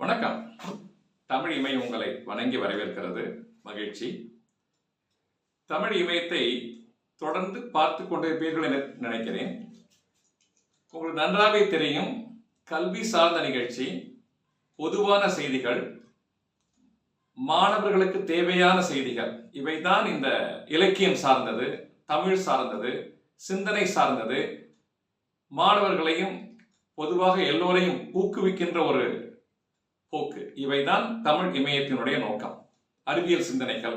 வணக்கம். தமிழ் இமய உங்களை வணங்கி வரவேற்கிறது. மகிழ்ச்சி. தமிழ் இமயத்தை தொடர்ந்து பார்த்து கொண்டிருப்பீர்கள் என நினைக்கிறேன். உங்களுக்கு நன்றாகவே தெரியும், கல்வி சார்ந்த நிகழ்ச்சி, பொதுவான செய்திகள், மாணவர்களுக்கு தேவையான செய்திகள், இவைதான் இந்த இலக்கியம் சார்ந்தது, தமிழ் சார்ந்தது, சிந்தனை சார்ந்தது, மாணவர்களையும் பொதுவாக எல்லோரையும் ஊக்குவிக்கின்ற ஒரு போக்கு. இவைதான் தமிழ் இமயத்தினுடைய நோக்கம். அறிவியல் சிந்தனைகள்,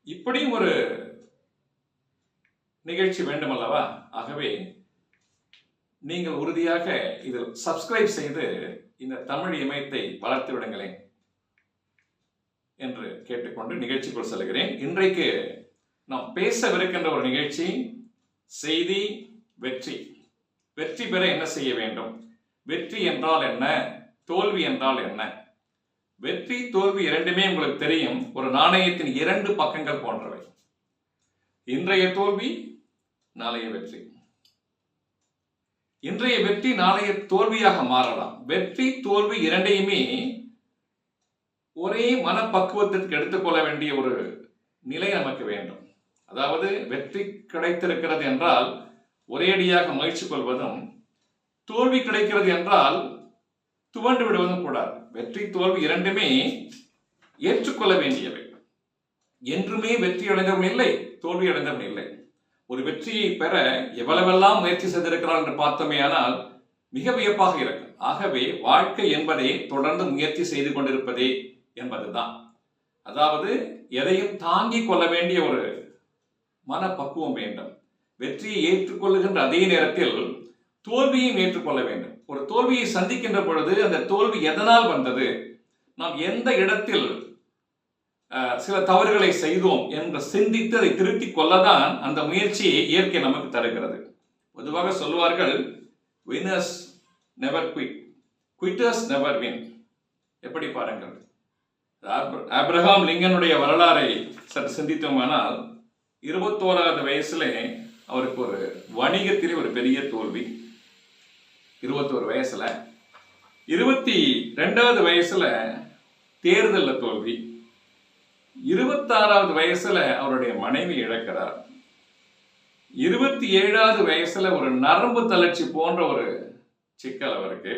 இப்படியும் ஒரு நிகழ்ச்சி வேண்டுமல்லவா? ஆகவே நீங்கள் உறுதியாக இதில் சப்ஸ்கிரைப் செய்து இந்த தமிழ் இமயத்தை வளர்த்து விடுங்களேன் என்று கேட்டுக்கொண்டு நிகழ்ச்சிக்குள் செல்கிறேன். இன்றைக்கு நாம் பேசவிருக்கின்ற ஒரு நிகழ்ச்சி செய்தி வெற்றி. வெற்றி பெற என்ன செய்ய வேண்டும்? வெற்றி என்றால் என்ன? தோல்வி என்றால் என்ன? வெற்றி தோல்வி இரண்டுமே உங்களுக்கு தெரியும், ஒரு நாணயத்தின் இரண்டு பக்கங்கள் போன்றவை. இன்றைய தோல்வி, நாளைய வெற்றி. இன்றைய வெற்றி நாளைய தோல்வியாக மாறலாம். வெற்றி தோல்வி இரண்டையுமே ஒரே மனப்பக்குவத்திற்கு எடுத்துக்கொள்ள வேண்டிய ஒரு நிலை நமக்கு வேண்டும். அதாவது வெற்றி கிடைத்திருக்கிறது என்றால் ஒரேடியாக மகிழ்ச்சி கொள்வதும், தோல்வி கிடைக்கிறது என்றால் துவண்டு விடுவதும் கூடாது. வெற்றி தோல்வி இரண்டுமே ஏற்றுக்கொள்ள வேண்டியவை. என்றுமே வெற்றி அடைந்தவன் இல்லை, தோல்வி அடைந்தவன் இல்லை. ஒரு வெற்றியை பெற எவ்வளவெல்லாம் முயற்சி செய்திருக்கிறான் என்று பார்த்தோமே ஆனால் மிக வியப்பாக இருக்கும். ஆகவே வாழ்க்கை என்பதே தொடர்ந்து முயற்சி செய்து கொண்டிருப்பதே என்பதுதான். அதாவது எதையும் தாங்கிக் கொள்ள வேண்டிய ஒரு மனப்பக்குவம் வேண்டும். வெற்றியை ஏற்றுக்கொள்ளுகின்ற அதே நேரத்தில் தோல்வியையும் ஏற்றுக்கொள்ள வேண்டும். ஒரு தோல்வியை சந்திக்கின்ற பொழுது அந்த தோல்வி எதனால் வந்தது, நாம் எந்த இடத்தில் சில தவறுகளை செய்தோம் என்று சிந்தித்து அதை திருத்திக் கொள்ளதான் அந்த முயற்சியை இயற்கை நமக்கு தருகிறது. பொதுவாக சொல்வார்கள், winners never quit, quitters never win. எப்படி பாருங்கள், ஆப்ரஹாம் லிங்கனுடைய வரலாறை சற்று சிந்தித்தோமானால் 21வது வயசுல அவருக்கு ஒரு வணிகத்திலே ஒரு பெரிய தோல்வி. 21 வயசுல. 22வது வயசுல தேர்தல்ல தோல்வி. 26வது வயசுல அவருடைய மனைவி இழக்கிறார். 27வது வயசுல ஒரு நரம்பு தளர்ச்சி போன்ற ஒரு சிக்கல் அவருக்கு,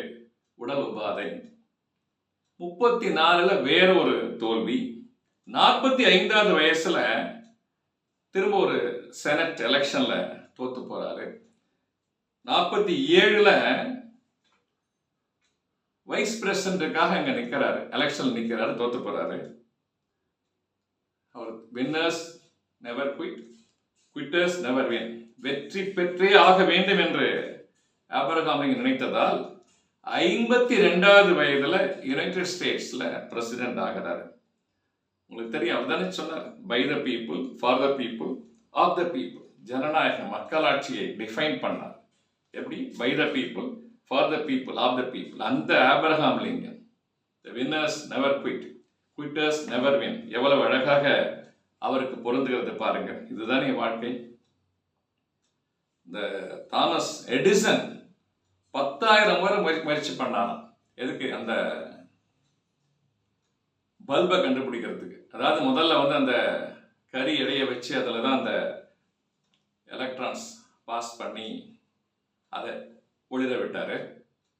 உடல் உபாதை. 34ல வேற ஒரு தோல்வி. 45வது வயசுல திரும்ப ஒரு செனட் எலெக்ஷன்ல தோத்து போறாரு. 47ல வைஸ் பிரசிடென்ட்டுக்காக அங்க நிக்கிறாரு, எலெக்ஷன் நிக்கிறாரு, தோத்து போறாரு. அவர் winners never quit, quitters never win. வெற்றி பெற்றே ஆக வேண்டும் என்று ஆபிரகாம் நினைத்ததால் 52வது வயதுல யுனைடெட் ஸ்டேட்ஸ்ல பிரசிடென்ட் ஆகிறாரு. உங்களுக்கு தெரியும், அவர் தானே சொன்னார், by the people, for the people, of the people. ஜனநாயக மக்களாட்சியை டிஃபைன் பண்ணார். எப்படி? By the people, for the people, of the people. அந்த Abraham Lincoln, the winners never quit, quitters never win, எவ்வளவு அழகாக அவருக்கு பொருந்துகிறது பாருங்க. இதுதானே வாழ்க்கை. இந்த தாமஸ் எடிசன் 10,000 முறை முயற்சி பண்ணாராம். எதுக்கு? அந்த பல்பை கண்டுபிடிக்கிறதுக்கு. அதாவது முதல்ல அந்த கரி எடைய வச்சு அதில் தான் அந்த எலக்ட்ரான்ஸ் பாஸ் பண்ணி அதை ஒளிர விட்டாரு.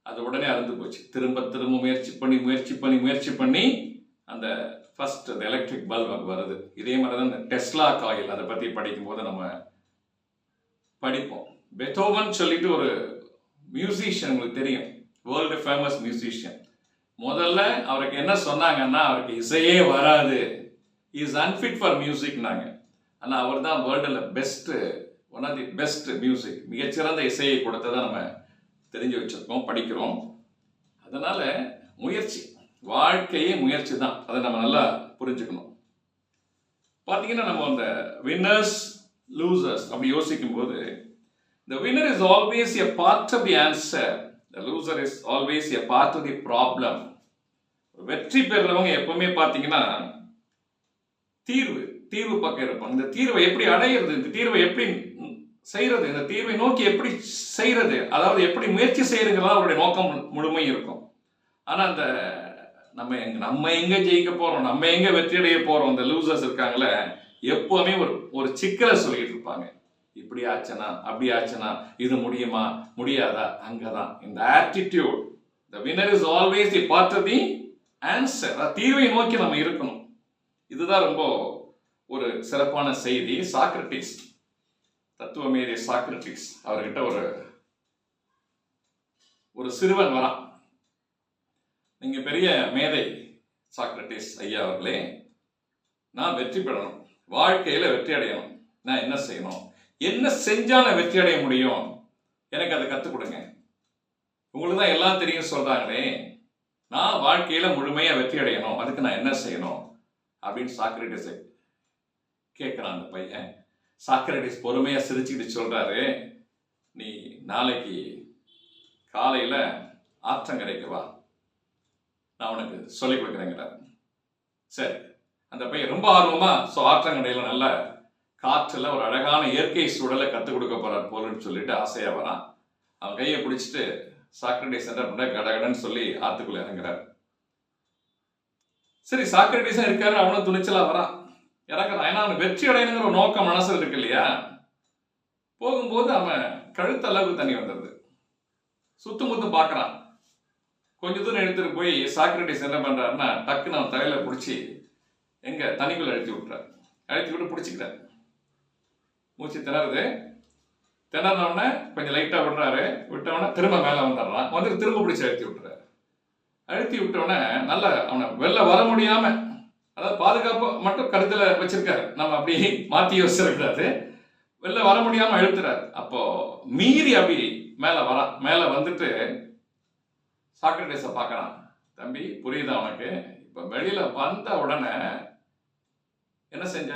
அது உடனே அறுந்து போச்சு. திரும்ப திரும்ப முயற்சி பண்ணி அந்த ஃபர்ஸ்ட் அந்த எலக்ட்ரிக் பல்ப் வருது. இதே மாதிரி தான் இந்த டெஸ்லா காயில், அதை பற்றி படிக்கும்போது நம்ம படிப்போம். பெத்தோவன் சொல்லிட்டு ஒரு மியூசிஷியன், உங்களுக்கு தெரியும், வேர்ல்டு ஃபேமஸ் மியூசிஷியன். முதல்ல அவருக்கு என்ன சொன்னாங்கன்னா, அவருக்கு இசையே வராது, இஸ் அன்ஃபிட் ஃபார் மியூசிக்னாங்க. ஆனால் அவர் தான் வேர்ல்டில் best, one of the best music, மிகச்சிறந்த இசையை கொடுத்ததை நம்ம தெரிஞ்சு வச்சிருக்கோம், படிக்கிறோம். அதனால முயற்சி, வாழ்க்கையே முயற்சி தான். அதை நம்ம நல்லா புரிஞ்சுக்கணும். பார்த்தீங்கன்னா, நம்ம அந்த வின்னர்ஸ் லூசர்ஸ் அப்படி யோசிக்கும் போது, the winner is always a part of the answer, the loser is always a part of the problem. வெற்றி பெறுறவங்க எப்பவுமே பார்த்தீங்கன்னா தீர்வு பக்கம் இருப்பாங்க. இந்த தீர்வை எப்படி அடையிறது, இந்த தீர்வை எப்படி செய்யறது, இந்த தீர்வை நோக்கி எப்படி செய்யறது, அதாவது எப்படி முயற்சி செய்யறதுங்கிறதா அவருடைய நோக்கம் முழுமை இருக்கும். ஆனா அந்த நம்ம எங்க ஜெயிக்க போறோம், நம்ம எங்க வெற்றி அடைய போறோம், இந்த லூசர்ஸ் இருக்காங்களே எப்பவுமே ஒரு சிக்கலை சொல்லிட்டு இருப்பாங்க. இப்படி ஆச்சுனா அப்படி ஆச்சுனா இது முடியுமா முடியாதா, அங்கதான் இந்த attitude. The winner is always the part of the answer. தீர்வை நோக்கி நம்ம இருக்கணும். இதுதான் ரொம்ப ஒரு சிறப்பான செய்தி. சாக்ரட்டிஸ், தத்துவமேதை சாக்ரட்டிஸ், அவர்கிட்ட ஒரு சிறுவன் வரான். நீங்க பெரிய மேதை சாக்ரட்டிஸ் ஐயா அவர்களே, நான் வெற்றி பெறணும், வாழ்க்கையில வெற்றி அடையணும், நான் என்ன செய்யணும், என்ன செஞ்சா நான் வெற்றி அடைய முடியும், எனக்கு அதை கற்றுக் கொடுங்க. உங்களுக்கு தான் எல்லாம் தெரியும் சொல்றாங்களே, நான் வாழ்க்கையில முழுமையா வெற்றி அடையணும், அதுக்கு நான் என்ன செய்யணும் அப்படின்னு சாக்ரட்டிஸ் கேட்கிறான் அந்த பையன். சாக்ரட்டிஸ் பொறுமையா சிரிச்சுக்கிட்டு சொல்றாரு, நீ நாளைக்கு காலையில ஆற்றங்கரைக்கு வா, நான் உனக்கு சொல்லிக் கொடுக்குறேங்கிறார். சரி, அந்த பையன் ரொம்ப ஆர்வமா ஆற்றங்கரையில நல்ல காற்றுல ஒரு அழகான இயற்கை சூழலை கற்றுக் கொடுக்க போறார் போலன்னு சொல்லிட்டு ஆசையா வரான். அவன் கையை பிடிச்சிட்டு சாக்ரட்டிஸ் என்ன பண்ண கடகடன்னு சொல்லி ஆத்துக்குள்ள இறங்குறாரு. சரி, சாக்ரட்டிஸும் இருக்காரு, அவனும் துணிச்சலா வரான், இறங்குறான். ஏன்னா அவன் வெற்றி அடையணுங்கிற ஒரு நோக்கம் மனசுல இருக்கு இல்லையா. போகும்போது அவன் கழுத்து அளவுக்கு தண்ணி வந்துடுது. சுத்து முத்து பாக்குறான். கொஞ்ச தூரம் எடுத்துட்டு போய் சாக்ரட்டிஸ் என்ன பண்றாருன்னா டக்குன்னு அவன் தலையில பிடிச்சி எங்க தண்ணிக்குள்ள அழுத்தி விட்டுறாரு. அழுத்தி விட்டு பிடிச்சிக்கிறாரு. மூச்சு திணறுது. திணறினவுடனே கொஞ்சம் லைட்டா விடுறாரு. விட்டவொடனே திரும்ப மேல வந்துடுறான். வந்து திரும்ப பிடிச்சி அழுத்தி விட்டுறாரு. அழுத்தி விட்டவுடனே நல்ல அவனை வெளில வர முடியாம, அதாவது பாதுகாப்பு மட்டும் கருத்துல வச்சிருக்காரு, நம்ம அப்படி மாத்தி யோசிச்சிருக்காரு. வெளில வர முடியாம அழுத்துறாரு. அப்போ மீறி அப்படி மேல வரான். மேல வந்துட்டு சாக்ரட்டிஸை பார்க்கறான். தம்பி, புரியுதா உனக்கு? இப்ப வெளியில வந்த உடனே என்ன செஞ்ச?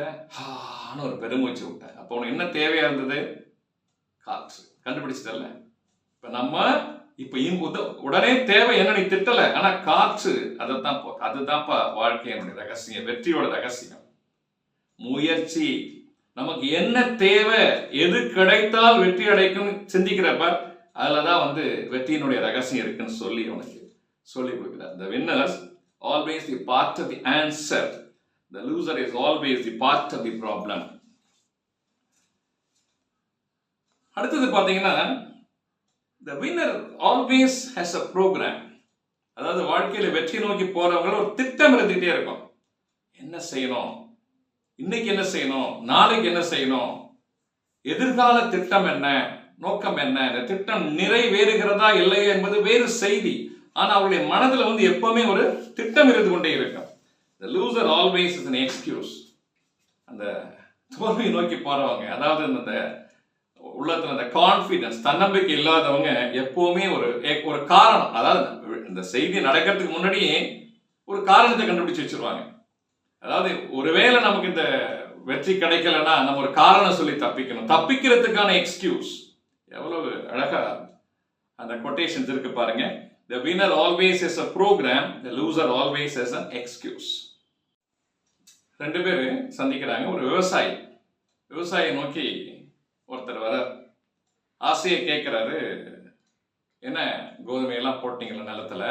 ஒரு பெருமூச்சு விட்டேன். அப்போ உனக்கு என்ன தேவையா இருந்தது? காற்று. கண்டுபிடிச்சிட்டல. இப்ப நம்ம இப்ப உடனே தேவை என்ன, நீ திட்டல, ஆனா காற்று. அதுதான்ப்பா வாழ்க்கையினுடைய ரகசியம், வெற்றியோட ரகசியம். முயற்சி. நமக்கு என்ன தேவை, எது கிடைத்தால் வெற்றி அடைக்கும் சிந்திக்கிறப்ப அதுலதான் வெற்றியினுடைய ரகசியம் இருக்குன்னு சொல்லி உனக்கு சொல்லி கொடுக்கிறார். The winners always the part of the answer. The loser is always the part of the problem. அடுத்தது பாத்தீங்கன்னா, the winner always has a program. அதாவது வாழ்க்கையில வெற்றி நோக்கி போறவங்க ஒரு திட்டம் இருந்துகிட்டே இருக்கும். என்ன செய்யணும், இன்னைக்கு என்ன செய்யணும், நாளைக்கு என்ன செய்யணும், எதிர்கால திட்டம் என்ன, நோக்கம் என்ன, இந்த திட்டம் நிறைவேறுகிறதா இல்லையா என்பது வேறு செய்தி. ஆனா அவருடைய மனதில் எப்பவுமே ஒரு திட்டம் இருந்து கொண்டே இருக்கும். The loser always is an excuse. அந்த தோல்வியை நோக்கி போறவங்க, அதாவது இந்த உள்ளத்துல அந்த கான்பிடன்ஸ், தன்னம்பிக்கை இல்லாதவங்க எப்பவுமே ஒரு காரணம், அதாவது இந்த செய்தி நடக்கிறதுக்கு முன்னாடியே ஒரு காரணத்தை கண்டுபிடிச்சு வச்சிருவாங்க. அதாவது ஒருவேளை நமக்கு இந்த வெற்றி கிடைக்கலன்னா நம்ம ஒரு காரணம் சொல்லி தப்பிக்கணும், தப்பிக்கிறதுக்கான எக்ஸ்கியூஸ். எவ்வளவு அழகா அந்த கொட்டேஷன்ஸ் இருக்கு பாருங்க. The winner always has a program, the loser always has an excuse. ரெண்டு பேர் சந்திக்கிறாங்க. ஒரு விவசாயி நோக்கி ஒருத்தர் வர ஆசையை கேட்கிறாரு, என்ன கோதுமையெல்லாம் போட்டீங்களா நிலத்துல,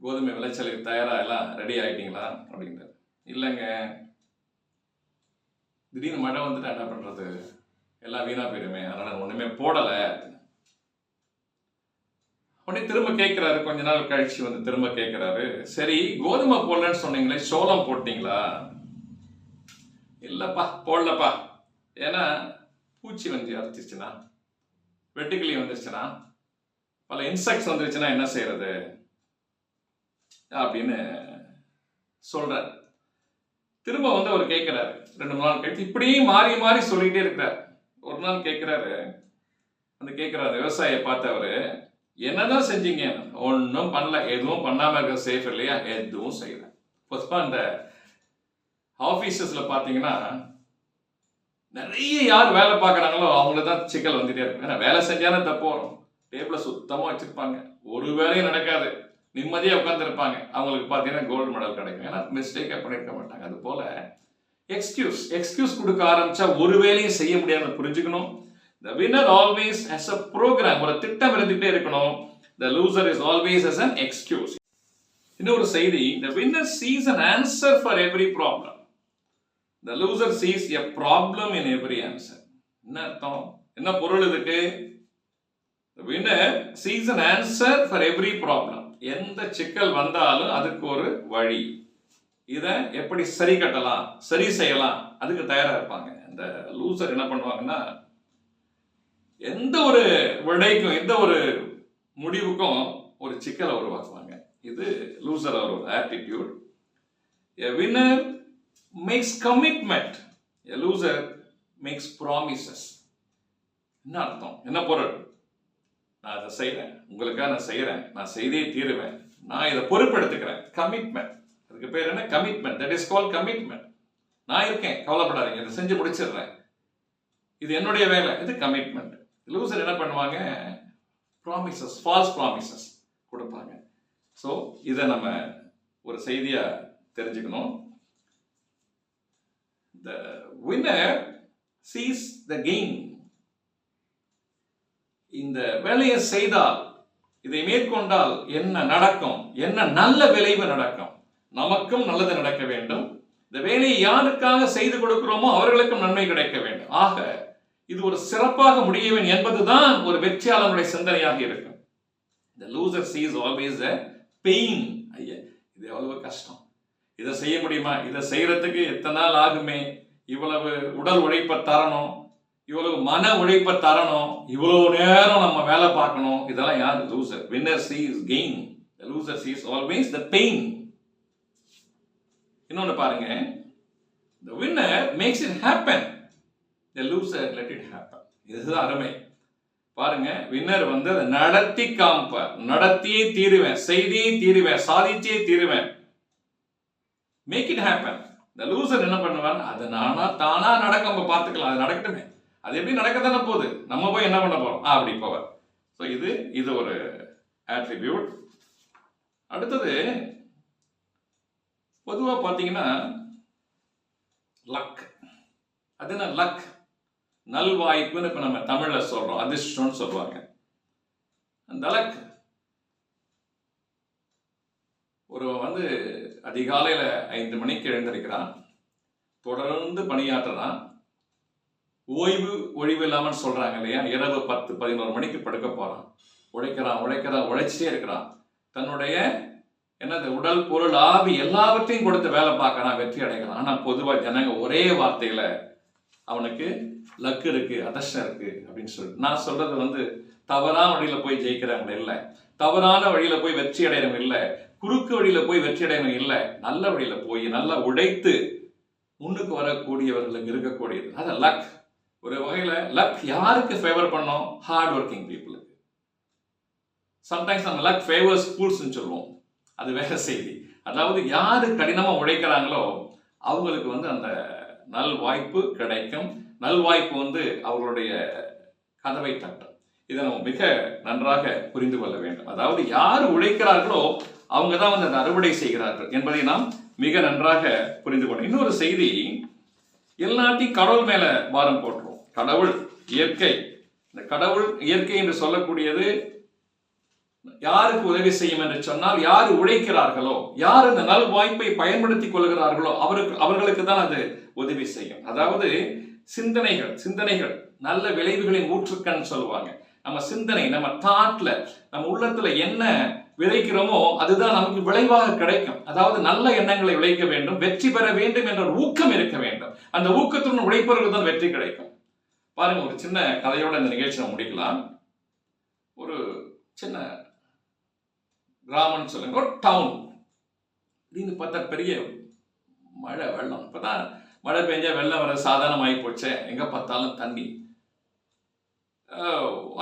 கோதுமை விளைச்சலுக்கு தயாரா எல்லாம் ரெடி ஆயிட்டீங்களா அப்படிங்கிறார். இல்லைங்க, திடீர்னு மழை வந்துட்டு என்ன பண்றது, எல்லாம் வீணா போயிடுமே, அதனால ஒண்ணுமே போடல. உடனே திரும்ப கேட்கிறாரு. கொஞ்ச நாள் கழிச்சு திரும்ப கேட்கிறாரு, சரி கோதுமை போடலன்னு சொன்னீங்களே, சோளம் போட்டீங்களா? இல்லப்பா, போடலப்பா. ஏன்னா பூச்சி அரைச்சிச்சுன்னா, வெட்டுக்கிளி வந்துருச்சுன்னா, பல இன்செக்ட்ஸ் வந்துருச்சுன்னா என்ன செய்யறது அப்படின்னு சொல்றாரு. திரும்ப அவர் கேட்கிறாரு. 2-3 நாள் கழிச்சு இப்படியே மாறி மாறி சொல்லிட்டே இருக்கிறார். ஒரு நாள் கேட்கிறாரு, கேட்கிறாரு விவசாயியை பார்த்தவரு, என்னதான் செஞ்சீங்க? ஒன்னும் பண்ணல. எதுவும் பண்ணாம இருக்க சேஃப் இல்லையா? எதுவும் செய்யல. பொதுவா இந்த ஆபீசஸ்ல பாத்தீங்கன்னா நிறைய யார் வேலை பார்க்கறாங்களோ அவங்களுக்கு தான் சிக்கல் வந்துட்டே இருக்கும். ஏன்னா வேலை செஞ்சானே தப்பு வரும். டேபிள சுத்தமா வச்சிருப்பாங்க, ஒரு வேலையும் நடக்காது, நிம்மதியா உட்கார்ந்து இருப்பாங்க. அவங்களுக்கு பாத்தீங்கன்னா கோல்டு மெடல் கிடைக்கும். ஏன்னா மிஸ்டேக் பண்ணிருக்க மாட்டாங்க. அது போல எக்ஸ்கியூஸ் கொடுக்க ஆரம்பிச்சா ஒரு வேலையும் செய்ய முடியாதுன்னு புரிஞ்சுக்கணும். The winner always has a program. ஒரு திட்டம் இருந்துகிட்டே இருக்கணும். The loser is always as an excuse. இன்னொரு செய்தி, the winner sees an answer for every problem, the loser sees a problem in every answer. என்ன அர்த்தம், என்ன பொருள் இதுக்கு? the winner sees an answer for every problem. எந்த சிக்கல் வந்தாலும் அதுக்கு ஒரு வழி, இதை எப்படி சரி கட்டலாம், சரி செய்யலாம், அதுக்கு தயாரா இருப்பாங்க. இந்த லூசர் என்ன பண்ணுவாங்கன்னா, எந்த ஒரு விடைக்கும் எந்த ஒரு முடிவுக்கும் ஒரு சிக்கலை உருவாக்குவாங்க. இது லூசர் ஒரு attitude. A winner makes commitment, a loser makes promises. என்ன அர்த்தம், என்ன பொருள்? நான் அதை செய்கிறேன், உங்களுக்காக நான் செய்கிறேன், நான் செய்தே தீருவேன், நான் இதை பொறுப்பெடுத்துக்கிறேன். கமிட்மெண்ட், அதுக்கு பேர் என்ன? Commitment. That is called commitment. நான் இருக்கேன், கவலைப்படாதீங்க, இதை செஞ்சு முடிச்சிடுறேன், இது என்னுடைய வேலை, இது கமிட்மெண்ட். லூசர் என்ன பண்ணுவாங்க? ப்ராமிசஸ், ஃபால்ஸ் ப்ராமிசஸ் கொடுப்பாங்க. ஸோ இதை நம்ம ஒரு செய்தியா தெரிஞ்சுக்கணும். The winner sees the gain. இந்த வேலையை செய்தால், இதை மேற்கொண்டால் என்ன நடக்கும், என்ன நல்ல விளைவு நடக்கும், நமக்கும் நல்லது நடக்க வேண்டும், இந்த வேலையை யாருக்காக செய்து கொடுக்கிறோமோ அவர்களுக்கும் நன்மை கிடைக்க வேண்டும். ஆக இது ஒரு சிறப்பாக முடிய வேண்டும் என்பதுதான் ஒரு வெற்றியாளனுடைய சிந்தனையாக இருக்கும். The loser sees always a pain. ஐயா, இது எவ்வளவு கஷ்டம், இதை செய்ய முடியுமா, இதை செய்யறதுக்கு எத்தனை நாள் ஆகுமே, இவ்வளவு உடல் உழைப்பை தரணும், இவ்வளவு மன உழைப்பை தரணும், இவ்வளவு நேரம் நம்ம வேலை பார்க்கணும், இதெல்லாம் யார்? Loser. winner sees gain, the loser sees always the pain. இன்னொன்னு பாருங்க, the winner makes it happen, the loser let it happen. இதுதான் அருமை. பாருங்க, வின்னர் வந்து அதை நடத்தி காமிப்பார், நடத்தியே தீருவேன், செய்தியே தீருவேன், சாதிச்சே தீருவேன். Make it happen. இந்த லூசர் என்ன பண்ணுவான்? அது தானா நடக்க நம்ம பார்த்துக்கலாம், அது நடக்கட்டுமே, அது எப்படி நடக்கத்தானே போகுது, நம்ம போய் என்ன பண்ண போறோம் அப்படி போவார். ஸோ இது ஒரு ஆட்ரிபியூட். அடுத்தது பொதுவாக பார்த்தீங்கன்னா லக். அது என்ன லக்? நல்வாய்ப்புன்னு இப்போ நம்ம தமிழில் சொல்கிறோம், அதிர்ஷ்டம்னு சொல்லுவாங்க. அந்த லக், ஒரு வந்து அதிகாலையில் 5 மணிக்கு எழுந்திருக்கிறான், தொடர்ந்து பணியாற்றுறான், ஒழிவு இல்லாமல் சொல்கிறாங்க இல்லையா, இரவு 10-11 மணிக்கு படுக்க போகிறான், உழைச்சிட்டே இருக்கிறான், தன்னுடைய என்னது உடல் பொருள் ஆவி எல்லாவற்றையும் கொடுத்து வேலை பார்க்கறான், வெற்றி அடைகிறான். ஆனால் பொதுவாக ஜனங்க ஒரே வார்த்தையில் அவனுக்கு லக்கு இருக்கு, அதிர்ஷ்டம் இருக்கு அப்படின்னு சொல்லிட்டு, நான் சொல்றது வந்து தவறான வழியில போய் ஜெயிக்கிறவங்க இல்லை, தவறான வழியில போய் வெற்றி அடைறவங்க இல்லை, குறுக்கு வழியில போய் வெற்றி அடைறவங்க இல்லை, நல்ல வழியில போய் நல்லா உழைத்து முன்னுக்கு வரக்கூடியவர்களுக்கு இருக்கக்கூடியது அது லக். ஒரு வகையில லக் யாருக்கு ஃபேவர் பண்ணோம்? ஹார்ட் ஒர்க்கிங் பீப்புளுக்கு. சம்டைம்ஸ் நம்ம லக் ஃபேவர்ஸ் ஃபூல்ஸ்ன்னு சொல்லுவோம், அது வேற செய்தி. அதாவது யாரு கடினமா உழைக்கிறாங்களோ அவங்களுக்கு வந்து அந்த நல் வாய்ப்பு கிடைக்கும், நல்வாய்ப்பு வந்து அவர்களுடைய கதவை தட்டும். இதை நம்ம மிக நன்றாக புரிந்து கொள்ள வேண்டும். அதாவது யார் உழைக்கிறார்களோ அவங்க தான் வந்து அறுவடை செய்கிறார்கள் என்பதை நாம் மிக நன்றாக புரிந்து கொள்ளணும். இன்னொரு செய்தி, எல்லாத்தையும் கடவுள் மேல பாரம் போட்டுரும். கடவுள் இயற்கை, இந்த கடவுள் இயற்கை என்று சொல்லக்கூடியது யாருக்கு உதவி செய்யும் என்று சொன்னால், யார் உழைக்கிறார்களோ, யார் இந்த நல் வாய்ப்பை பயன்படுத்திக் கொள்கிறார்களோ அவர்களுக்கு தான் அது உதவி செய்யும். அதாவது சிந்தனைகள் நல்ல விளைவுகளின் ஊற்றுக்கண் சொல்லுவாங்க. நம்ம சிந்தனை, நம்ம தாட்ல, நம்ம உள்ளத்துல என்ன விளைக்கிறோமோ அதுதான் நமக்கு விளைவாக கிடைக்கும். அதாவது நல்ல எண்ணங்களை விளைக்க வேண்டும், வெற்றி பெற வேண்டும் என்ற ஒரு ஊக்கம் இருக்க வேண்டும். அந்த ஊக்கத்துடன் உழைப்பவர்கள் தான் வெற்றி கிடைக்கும். பாருங்க, ஒரு சின்ன கதையோட இந்த நிகழ்ச்சியை முடிக்கலாம். ஒரு சின்ன கிராமம்னு சொல்லுங்க, ஒரு டவுன். அப்படின்னு பார்த்தா பெரிய மழை வெள்ளம். இப்பதான் மழை பெஞ்சா வெள்ளம் வர சாதாரணமாகி போச்சே, எங்க பார்த்தாலும் தண்ணி.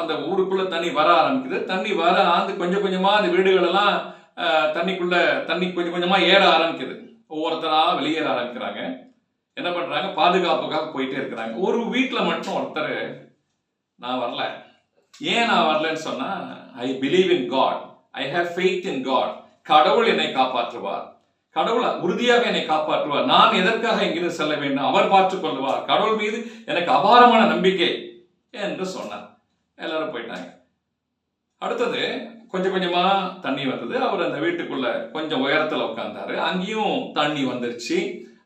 அந்த ஊருக்குள்ள தண்ணி வர ஆரம்பிக்குது. தண்ணி வர கொஞ்சம் கொஞ்சமா அந்த வீடுகளெல்லாம் தண்ணி கொஞ்சம் கொஞ்சமா ஏற ஆரம்பிக்குது. ஒவ்வொருத்தரா வெளியேற ஆரம்பிக்கிறாங்க. என்ன பண்றாங்க? பாதுகாப்புக்காக போயிட்டே இருக்கிறாங்க. ஒரு வீட்டுல மட்டும் ஒருத்தர், நான் வரல. ஏன் நான் வரலன்னு சொன்னா, I believe in God, I have faith in God. கடவுள் என்னை காப்பாற்றுவார், கடவுள் உறுதியாக என்னை காப்பாற்றுவார், நான் எதற்காக எங்கிருந்து செல்ல வேண்டும், அவர் பார்த்துக் கொள்வார், கடவுள் மீது எனக்கு அபாரமான நம்பிக்கை என்று சொன்னார். எல்லாரும் போயிட்டாங்க. அடுத்தது கொஞ்சம் கொஞ்சமா தண்ணி வந்தது. அவர் அந்த வீட்டுக்குள்ள கொஞ்சம் உயரத்துல உட்கார்ந்தாரு. அங்கேயும் தண்ணி வந்துருச்சு.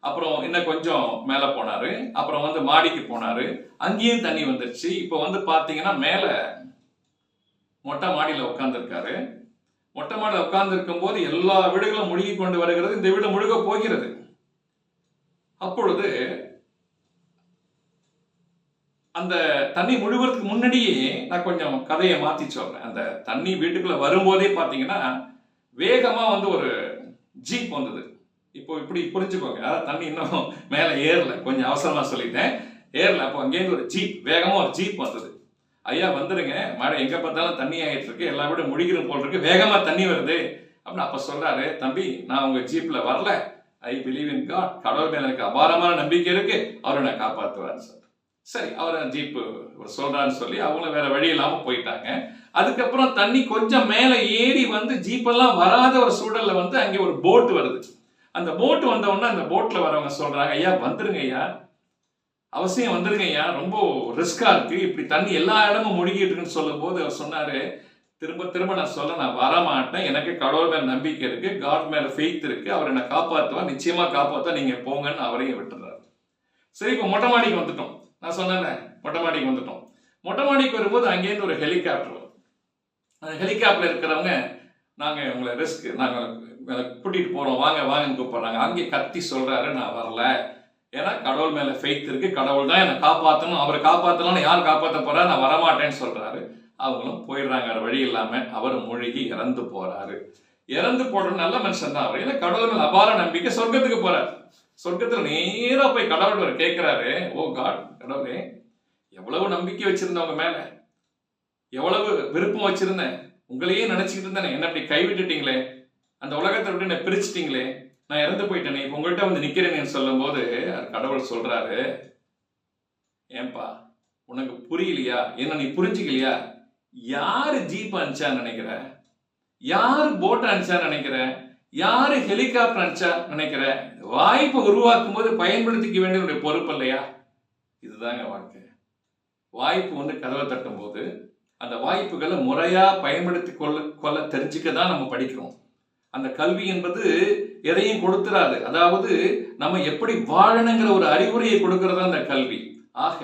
அப்புறம் இன்னும் கொஞ்சம் மேல போனாரு. அப்புறம் வந்து மாடிக்கு போனாரு. அங்கேயும் தண்ணி வந்துருச்சு. இப்போ வந்து பாத்தீங்கன்னா மேல மொட்டை மாடியில உட்கார்ந்துருக்காரு. மொட்டை மாடியில உட்கார்ந்து இருக்கும் போது எல்லா வீடுகளும் முழுகி கொண்டு வருகிறது. இந்த வீடு முழுக போகிறது. அப்பொழுது அந்த தண்ணி முழுவதுக்கு முன்னாடியே நான் கொஞ்சம் கதையை மாத்தி சொல்றேன். அந்த தண்ணி வீட்டுக்குள்ள வரும்போதே பாத்தீங்கன்னா வேகமா வந்து ஒரு ஜீப் வந்தது. இப்போ இப்படி புரிஞ்சுக்கோங்க. அதாவது தண்ணி இன்னும் மேல ஏறல. கொஞ்சம் அவசரமா சொல்லிட்டேன். ஏறல. அப்போ அங்கேயிருந்து ஒரு ஜீப், வேகமா ஒரு ஜீப் வந்தது. ஐயா வந்துருங்க, மழை எங்க பார்த்தாலும் தண்ணி ஆகிட்டு இருக்கு, எல்லா வீடும் முடிக்கிறோம் போல் இருக்கு, வேகமா தண்ணி வருது அப்படின்னு. அப்ப சொல்றாரு, தம்பி நான் உங்க ஜீப்ல வரல, ஐ பிலீவ் இன் காட், கடவுள் மேல எனக்கு அபாரமான நம்பிக்கை இருக்கு, அவரை நான் காப்பாத்துவார் சார். சரி, அவரை ஜீப்பு சொல்றான்னு சொல்லி அவங்களும் வேற வழி இல்லாம போயிட்டாங்க. அதுக்கப்புறம் தண்ணி கொஞ்சம் மேல ஏறி வந்து ஜீப்பெல்லாம் வராத ஒரு சூழல்ல வந்து அங்கே ஒரு போட் வருது. அந்த போட் வந்த உடனே அந்த போட்ல வரவங்க சொல்றாங்க, ஐயா வந்துருங்க ஐயா, அவசியம் வந்துருங்க ஐயா, ரொம்ப ரிஸ்கா இருக்கு, இப்படி தண்ணி எல்லா இடமும் முழுகிட்டு இருக்குன்னு சொல்லும் போது அவர் சொன்னாரு, திரும்ப திரும்ப நான் சொல்ல, நான் வரமாட்டேன், எனக்கு கடவுள் மேல நம்பிக்கை இருக்கு, காட் மேல ஃபெய்த் இருக்கு, அவர் என்னை காப்பாற்றுவா, நிச்சயமா காப்பாற்றுவா, நீங்க போங்கன்னு அவரையும் விட்டுறாரு. சரி, இப்போ மொட்டை மாடிக்கு வந்துட்டோம். நான் சொன்னேன்ல, மொட்டை மாடிக்கு வந்துட்டோம். மொட்டை மாடிக்கு வரும்போது அங்கேயிருந்து ஒரு ஹெலிகாப்டர் வரும். அந்த ஹெலிகாப்டர்ல இருக்கிறவங்க, நாங்க உங்களை ரிஸ்க், நாங்க கூட்டிட்டு போறோம், வாங்க வாங்கன்னு கூப்பிடுறாங்க. அங்கே கத்தி சொல்றாரு, நான் வரல, ஏன்னா கடவுள் மேல ஃபெய்த் இருக்கு, கடவுள் தான் என்னை காப்பாற்றணும், அவரை காப்பாற்றணும்னு யார் காப்பாற்ற போறா, நான் வரமாட்டேன்னு சொல்றாரு. அவங்களும் போயிடுறாங்க, வழி இல்லாம அவர் மூழ்கி இறந்து போறாரு. இறந்து போடுற நல்ல மனுஷன் தான் அவர். ஏன்னா கடவுள் மேல அபார நம்பிக்கை, சொர்க்கத்துக்கு போறாரு. சொர்க்கத்துல நேரா போய் கடவுள் கேட்கிறாரு, ஓ காட், கடவுளே, எவ்வளவு நம்பிக்கை வச்சிருந்தவங்க மேல, எவ்வளவு விருப்பம் வச்சிருந்தேன், உங்களையே நினைச்சுக்கிட்டு இருந்தேன், என்ன அப்படி கைவிட்டுட்டீங்களே, அந்த உலகத்தை விட்டு என்ன பிரிச்சுட்டீங்களே, நான் இறந்து போயிட்டேனே, இப்ப உங்கள்கிட்ட வந்து நிக்கிறேன்னு சொல்லும் போது கடவுள் சொல்றாரு, ஏன்பா உனக்கு புரியலையா, என்ன நீ புரிஞ்சுக்கலையா, யாரு ஜீப் அனுப்பிச்சான்னு நினைக்கிற, யாரு போட் அனுப்பிச்சான்னு நினைக்கிற, யாரு ஹெலிகாப்டர் அனுப்பிச்சா நினைக்கிற, வாய்ப்பை உருவாக்கும் போது பயன்படுத்திக்க வேண்டிய பொறுப்பு இல்லையா? இதுதாங்க வாழ்க்கை. வாய்ப்பு வந்து கதவை தட்டும் போது அந்த வாய்ப்புகளை முறையா பயன்படுத்தி கொள்ள தெரிஞ்சுக்க தான் நம்ம படிக்கிறோம். அந்த கல்வி என்பது எதையும் கொடுத்துறாது. அதாவது நம்ம எப்படி வாழணுங்கிற ஒரு அறிவுரையை கொடுக்கிறது அந்த கல்வி. ஆக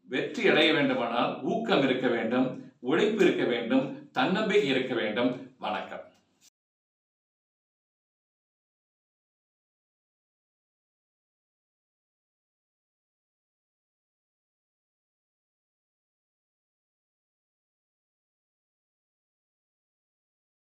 வெற்றி அடைய வேண்டுமானால் ஊக்கம் இருக்க வேண்டும், உழைப்பு இருக்க வேண்டும், தன்னம்பிக்கை இருக்க வேண்டும். வணக்கம்.